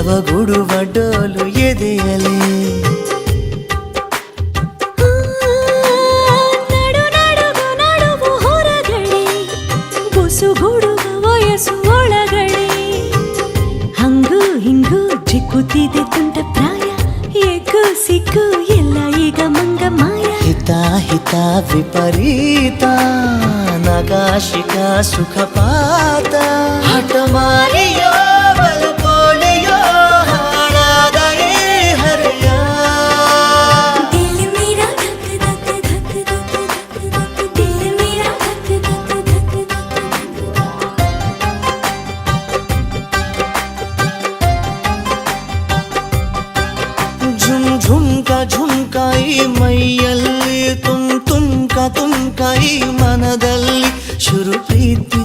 ಜವಗುಡುವ ಡೋಲು ಎದೆಯಲೇ ನಡು ನಡುಗು ನಡುವು ಹೊರಗಡೆ ಬುಸುಗುಡುವ ವಯಸ್ಸು ಒಳಗಡೆ ಹಂಗು ಹಿಂಗು ಜಿಕ್ಕುತ್ತಿದೆ ತುಂಟ ಪ್ರಾಯ ಎಗ್ಗು ಸಿಕ್ಕು ಎಲ್ಲ ಈಗ ಮಂಗ ಮಾಯ ಹಿತ ಹಿತ ವಿಪರೀತ ನಗಾಶಿಕ ಸುಖಪಾತ ಹಠಮಾರಿಯೋ ಬಲುಪೋಳಿಯೋ ಹಾಳಾದ ಈ ಹರೆಯ ದಿಲ್ ಮೇರಾ ಧಕ್ ಧಕ್ ಧಕ್ ಧಕ್ ಧಕ್ ಧಕ್ ದಿಲ್ ಮೇರಾ ಧಕ್ ಧಕ್ ಧಕ್ ಧಕ್ ಝುಮ್ ಝುಮ್ಕ ಝುಮ್ಕ ಈ ಮೈಯಲ್ಲಿ ತುಮ್ಕ ತುಮ್ಕ ಈ ಮನದಲ್ಲಿ ಶುರು ಪ್ರೀತಿ